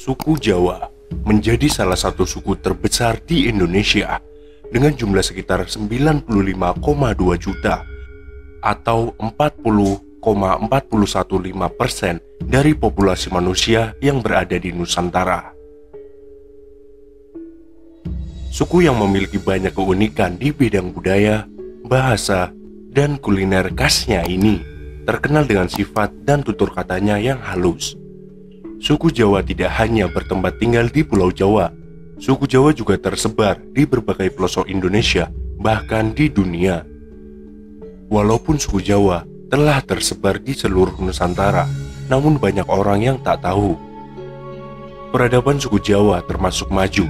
Suku Jawa menjadi salah satu suku terbesar di Indonesia dengan jumlah sekitar 95,2 juta atau 40,415% dari populasi manusia yang berada di Nusantara. Suku yang memiliki banyak keunikan di bidang budaya, bahasa, dan kuliner khasnya ini terkenal dengan sifat dan tutur katanya yang halus. Suku Jawa tidak hanya bertempat tinggal di Pulau Jawa, suku Jawa juga tersebar di berbagai pelosok Indonesia, bahkan di dunia. Walaupun suku Jawa telah tersebar di seluruh Nusantara, namun banyak orang yang tak tahu. Peradaban suku Jawa termasuk maju.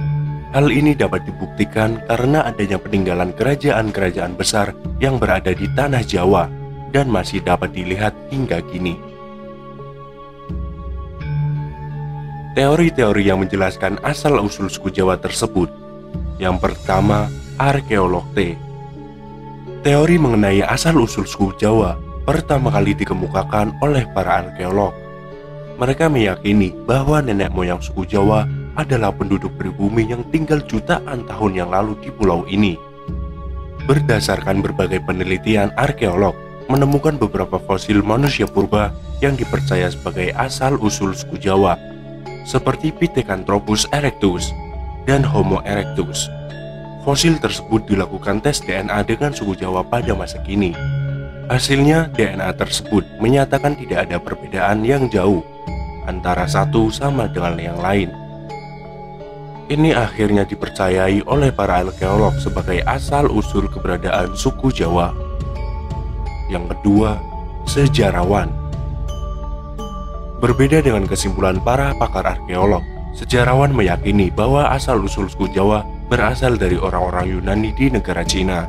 Hal ini dapat dibuktikan karena adanya peninggalan kerajaan-kerajaan besar yang berada di tanah Jawa dan masih dapat dilihat hingga kini. Teori-teori yang menjelaskan asal-usul suku Jawa tersebut. Yang pertama, arkeolog T. Teori mengenai asal-usul suku Jawa pertama kali dikemukakan oleh para arkeolog. Mereka meyakini bahwa nenek moyang suku Jawa adalah penduduk pribumi yang tinggal jutaan tahun yang lalu di pulau ini. Berdasarkan berbagai penelitian, arkeolog menemukan beberapa fosil manusia purba yang dipercaya sebagai asal-usul suku Jawa, seperti Pithecanthropus erectus dan Homo erectus. Fosil tersebut dilakukan tes DNA dengan suku Jawa pada masa kini. Hasilnya, DNA tersebut menyatakan tidak ada perbedaan yang jauh antara satu sama dengan yang lain. Ini akhirnya dipercayai oleh para arkeolog sebagai asal-usul keberadaan suku Jawa. Yang kedua, sejarawan. Berbeda dengan kesimpulan para pakar arkeolog, sejarawan meyakini bahwa asal-usul suku Jawa berasal dari orang-orang Yunani di negara Cina.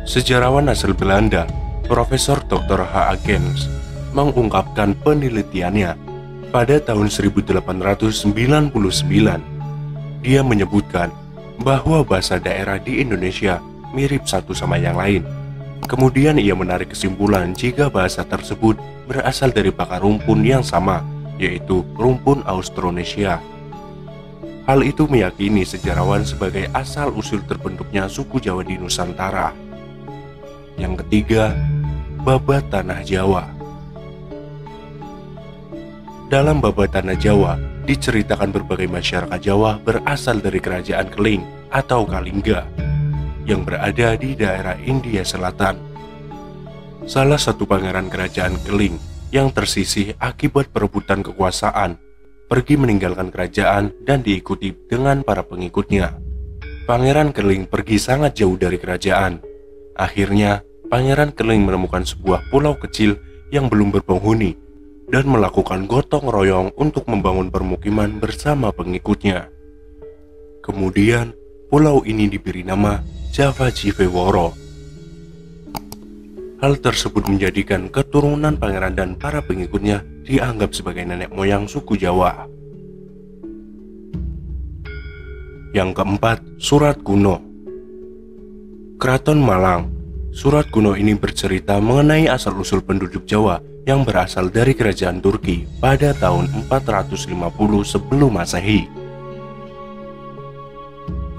Sejarawan asal Belanda, Profesor Dr. H. A. Gens, mengungkapkan penelitiannya pada tahun 1899. Dia menyebutkan bahwa bahasa daerah di Indonesia mirip satu sama yang lain. Kemudian ia menarik kesimpulan jika bahasa tersebut berasal dari bakar rumpun yang sama, yaitu rumpun Austronesia. Hal itu meyakini sejarawan sebagai asal-usul terbentuknya suku Jawa di Nusantara. Yang ketiga, babat tanah Jawa. Dalam babat tanah Jawa, diceritakan berbagai masyarakat Jawa berasal dari kerajaan Keling atau Kalingga yang berada di daerah India Selatan. Salah satu pangeran kerajaan Keling yang tersisih akibat perebutan kekuasaan pergi meninggalkan kerajaan dan diikuti dengan para pengikutnya. Pangeran Keling pergi sangat jauh dari kerajaan. Akhirnya, Pangeran Keling menemukan sebuah pulau kecil yang belum berpenghuni dan melakukan gotong royong untuk membangun permukiman bersama pengikutnya. Kemudian, pulau ini diberi nama Java Jiveworo. Hal tersebut menjadikan keturunan pangeran dan para pengikutnya dianggap sebagai nenek moyang suku Jawa. Yang keempat, surat kuno. Keraton Malang. Surat kuno ini bercerita mengenai asal-usul penduduk Jawa yang berasal dari kerajaan Turki pada tahun 450 sebelum Masehi.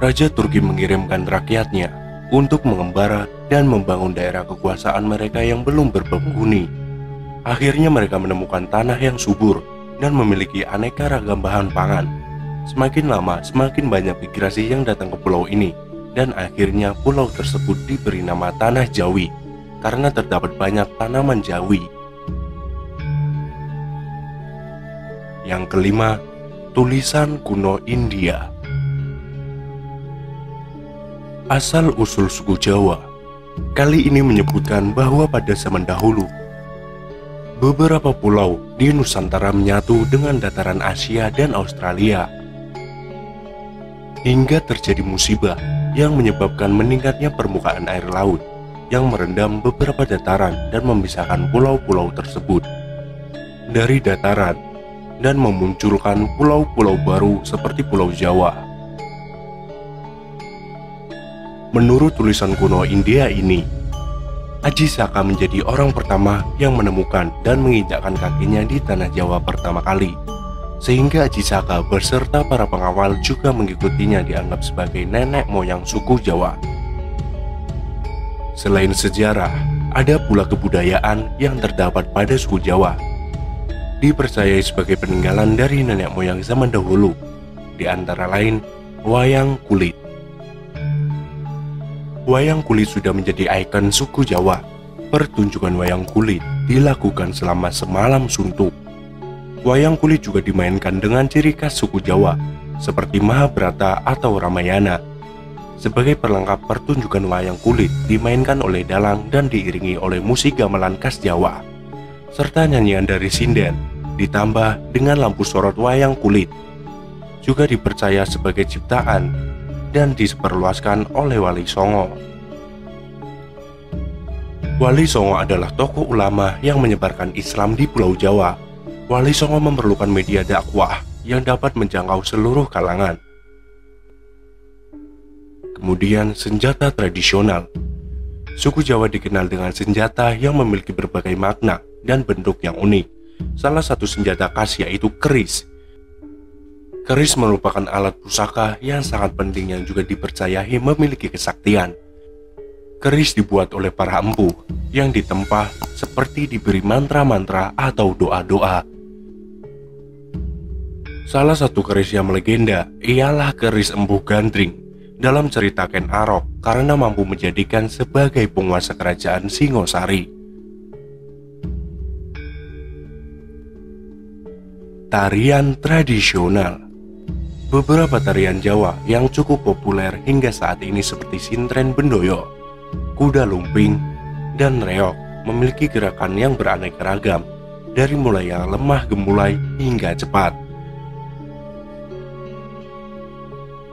Raja Turki mengirimkan rakyatnya untuk mengembara dan membangun daerah kekuasaan mereka yang belum berpenghuni. Akhirnya mereka menemukan tanah yang subur dan memiliki aneka ragam bahan pangan. Semakin lama, semakin banyak migrasi yang datang ke pulau ini, dan akhirnya pulau tersebut diberi nama Tanah Jawi karena terdapat banyak tanaman jawi. Yang kelima, tulisan kuno India. Asal-usul suku Jawa kali ini menyebutkan bahwa pada zaman dahulu, beberapa pulau di Nusantara menyatu dengan dataran Asia dan Australia, hingga terjadi musibah yang menyebabkan meningkatnya permukaan air laut yang merendam beberapa dataran dan memisahkan pulau-pulau tersebut dari dataran dan memunculkan pulau-pulau baru seperti Pulau Jawa. Menurut tulisan kuno India ini, Aji Saka menjadi orang pertama yang menemukan dan menginjakkan kakinya di tanah Jawa pertama kali, sehingga Aji Saka beserta para pengawal juga mengikutinya dianggap sebagai nenek moyang suku Jawa. Selain sejarah, ada pula kebudayaan yang terdapat pada suku Jawa. Dipercayai sebagai peninggalan dari nenek moyang zaman dahulu, di antara lain wayang kulit. Wayang kulit sudah menjadi ikon suku Jawa. Pertunjukan wayang kulit dilakukan selama semalam suntuk. Wayang kulit juga dimainkan dengan ciri khas suku Jawa, seperti Mahabharata atau Ramayana. Sebagai perlengkap pertunjukan wayang kulit dimainkan oleh dalang dan diiringi oleh musik gamelan khas Jawa, serta nyanyian dari sinden, ditambah dengan lampu sorot wayang kulit. Juga dipercaya sebagai ciptaan dan disebarluaskan oleh Wali Songo. Wali Songo adalah tokoh ulama yang menyebarkan Islam di Pulau Jawa. Wali Songo memerlukan media dakwah yang dapat menjangkau seluruh kalangan. Kemudian senjata tradisional. Suku Jawa dikenal dengan senjata yang memiliki berbagai makna dan bentuk yang unik. Salah satu senjata khas yaitu keris. Keris merupakan alat pusaka yang sangat penting yang juga dipercayai memiliki kesaktian. Keris dibuat oleh para empu yang ditempa seperti diberi mantra-mantra atau doa-doa. Salah satu keris yang melegenda ialah keris Empu Gandring dalam cerita Ken Arok karena mampu menjadikan sebagai penguasa kerajaan Singosari. Tarian tradisional. Beberapa tarian Jawa yang cukup populer hingga saat ini seperti Sintren Bendoyo, Kuda Lumping, dan Reok memiliki gerakan yang beraneka ragam, dari mulai yang lemah gemulai hingga cepat.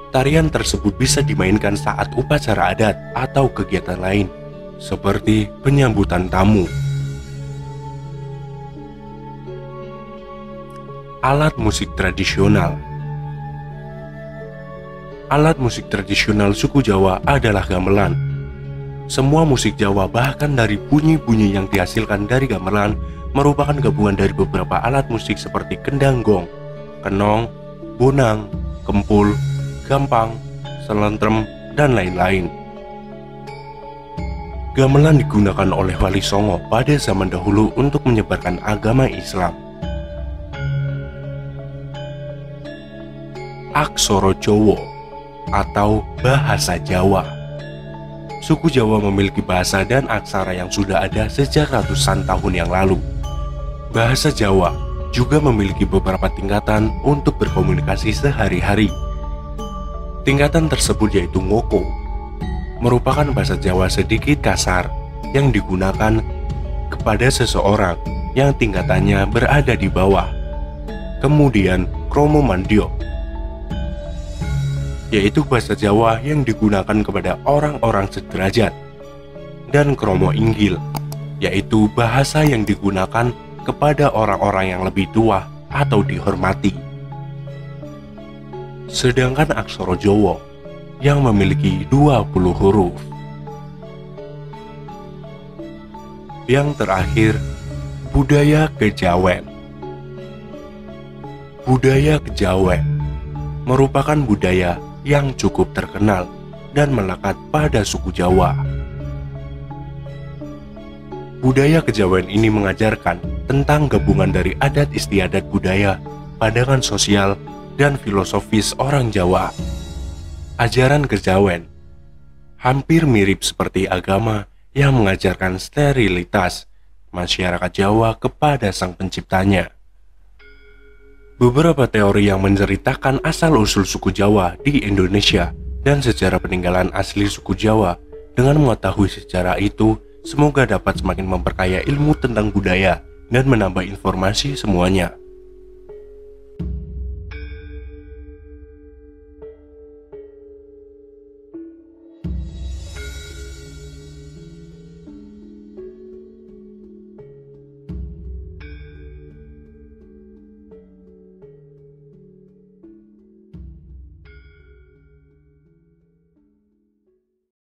Tarian tersebut bisa dimainkan saat upacara adat atau kegiatan lain, seperti penyambutan tamu. Alat musik tradisional. Alat musik tradisional suku Jawa adalah gamelan. Semua musik Jawa, bahkan dari bunyi-bunyi yang dihasilkan dari gamelan, merupakan gabungan dari beberapa alat musik seperti kendang gong, kenong, bonang, kempul, gampang, selentrem, dan lain-lain. Gamelan digunakan oleh Wali Songo pada zaman dahulu untuk menyebarkan agama Islam. Aksara Jawa atau bahasa Jawa. Suku Jawa memiliki bahasa dan aksara yang sudah ada sejak ratusan tahun yang lalu. Bahasa Jawa juga memiliki beberapa tingkatan untuk berkomunikasi sehari-hari. Tingkatan tersebut yaitu ngoko, merupakan bahasa Jawa sedikit kasar yang digunakan kepada seseorang yang tingkatannya berada di bawah. Kemudian kromo mandyo, yaitu bahasa Jawa yang digunakan kepada orang-orang sederajat. Dan kromo inggil, yaitu bahasa yang digunakan kepada orang-orang yang lebih tua atau dihormati. Sedangkan aksara Jawa yang memiliki 20 huruf. Yang terakhir, budaya kejawen. Budaya kejawen merupakan budaya yang cukup terkenal dan melekat pada suku Jawa. Budaya kejawen ini mengajarkan tentang gabungan dari adat istiadat budaya, pandangan sosial, dan filosofis orang Jawa. Ajaran kejawen hampir mirip seperti agama yang mengajarkan sterilitas masyarakat Jawa kepada sang penciptanya. Beberapa teori yang menceritakan asal-usul suku Jawa di Indonesia dan sejarah peninggalan asli suku Jawa. Dengan mengetahui sejarah itu, semoga dapat semakin memperkaya ilmu tentang budaya dan menambah informasi semuanya.